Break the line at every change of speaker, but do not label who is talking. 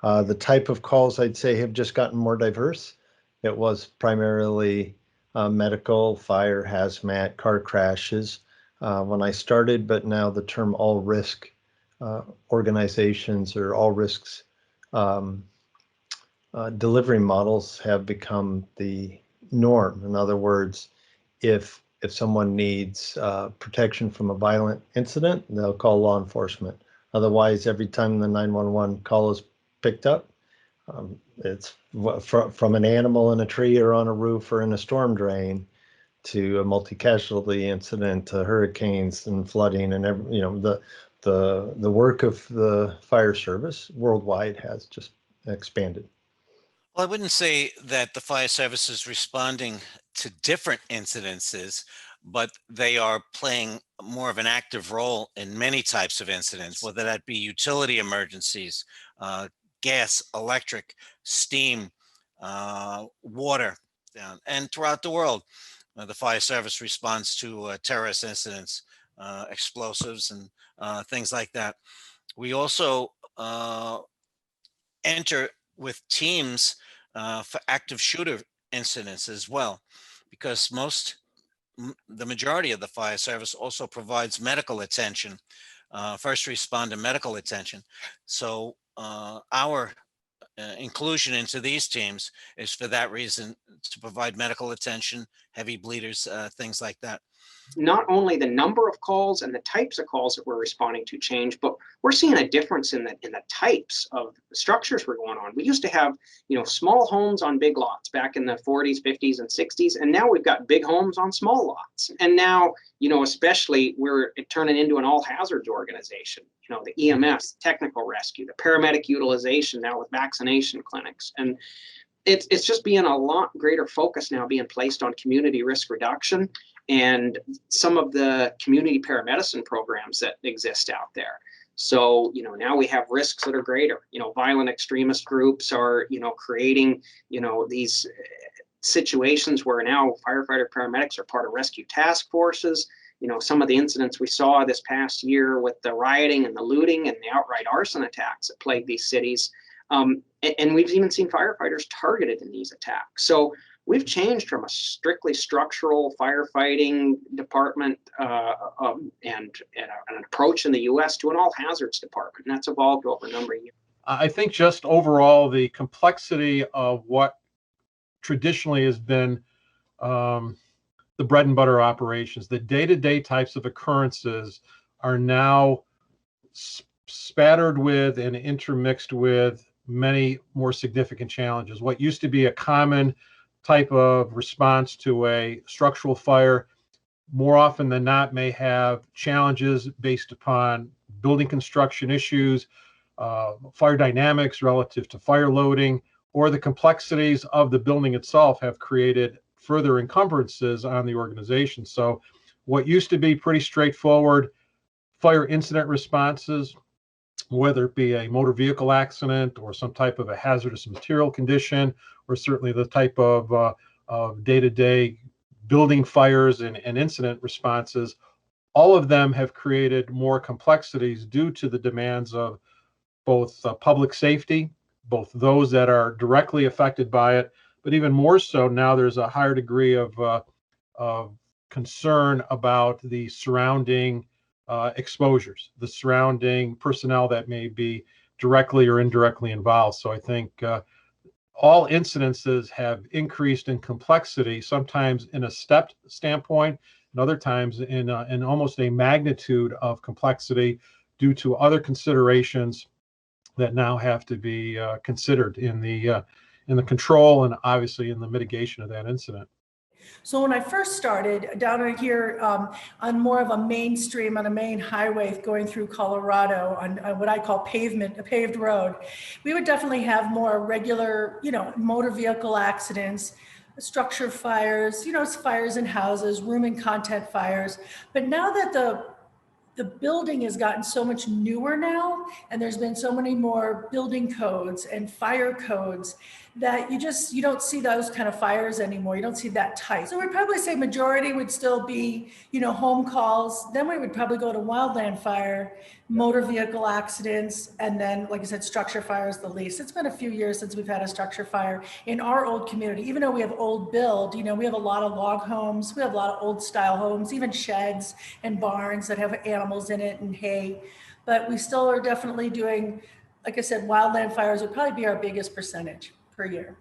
The type of calls I'd say have just gotten more diverse. It was primarily medical, fire, hazmat, car crashes when I started, but now the term all risk organizations or all risks um, delivery models have become the norm. In other words, if someone needs protection from a violent incident, they'll call law enforcement. Otherwise, every time the 911 call is picked up, it's from an animal in a tree or on a roof or in a storm drain to a multi-casualty incident to hurricanes and flooding and the work of the fire service worldwide has just expanded.
Well, I wouldn't say that the fire service is responding to different incidences, but they are playing more of an active role in many types of incidents, whether that be utility emergencies, uh, gas, electric, steam, water, and throughout the world. The fire service responds to terrorist incidents, explosives, and things like that. We also enter with teams for active shooter incidents as well, because the majority of the fire service also provides medical attention, first responder medical attention. So our inclusion into these teams is for that reason, to provide medical attention, heavy bleeders, things like that.
Not only the number of calls and the types of calls that we're responding to change, but we're seeing a difference in the types of structures we're going on. We used to have, small homes on big lots back in the 40s, 50s, and 60s, and now we've got big homes on small lots. And now, especially we're turning into an all hazards organization. The EMS, technical rescue, the paramedic utilization now with vaccination clinics, and it's just being a lot greater focus now being placed on community risk reduction and some of the community paramedicine programs that exist out there. So, now we have risks that are greater. Violent extremist groups are, creating, these situations where now firefighter paramedics are part of rescue task forces. Some of the incidents we saw this past year with the rioting and the looting and the outright arson attacks that plagued these cities. And we've even seen firefighters targeted in these attacks. So we've changed from a strictly structural firefighting department and an approach in the U.S. to an all hazards department. And that's evolved over a number of years.
I think just overall, the complexity of what traditionally has been the bread and butter operations, the day-to-day types of occurrences are now spattered with and intermixed with many more significant challenges. What used to be a common type of response to a structural fire, more often than not, may have challenges based upon building construction issues, fire dynamics relative to fire loading, or the complexities of the building itself have created further encumbrances on the organization. So what used to be pretty straightforward fire incident responses, whether it be a motor vehicle accident or some type of a hazardous material condition, or certainly the type of day-to-day building fires and incident responses, all of them have created more complexities due to the demands of both public safety, both those that are directly affected by it, but even more so now there's a higher degree of concern about the surrounding exposures, the surrounding personnel that may be directly or indirectly involved. So I think all incidences have increased in complexity, sometimes in a stepped standpoint, and other times in almost a magnitude of complexity due to other considerations that now have to be considered in the control and obviously in the mitigation of that incident.
So when I first started down here on more of a mainstream, on a main highway going through Colorado on what I call a paved road, we would definitely have more regular, motor vehicle accidents, structure fires, fires in houses, room and content fires. But now that the building has gotten so much newer now, and there's been so many more building codes and fire codes, that you don't see those kind of fires anymore. You don't see that type. So we'd probably say majority would still be, home calls. Then we would probably go to wildland fire, motor vehicle accidents, and then, like I said, structure fire is the least. It's been a few years since we've had a structure fire in our old community. Even though we have old build, we have a lot of log homes, we have a lot of old style homes, even sheds and barns that have animals in it and hay. But we still are definitely doing, like I said, wildland fires would probably be our biggest percentage per year.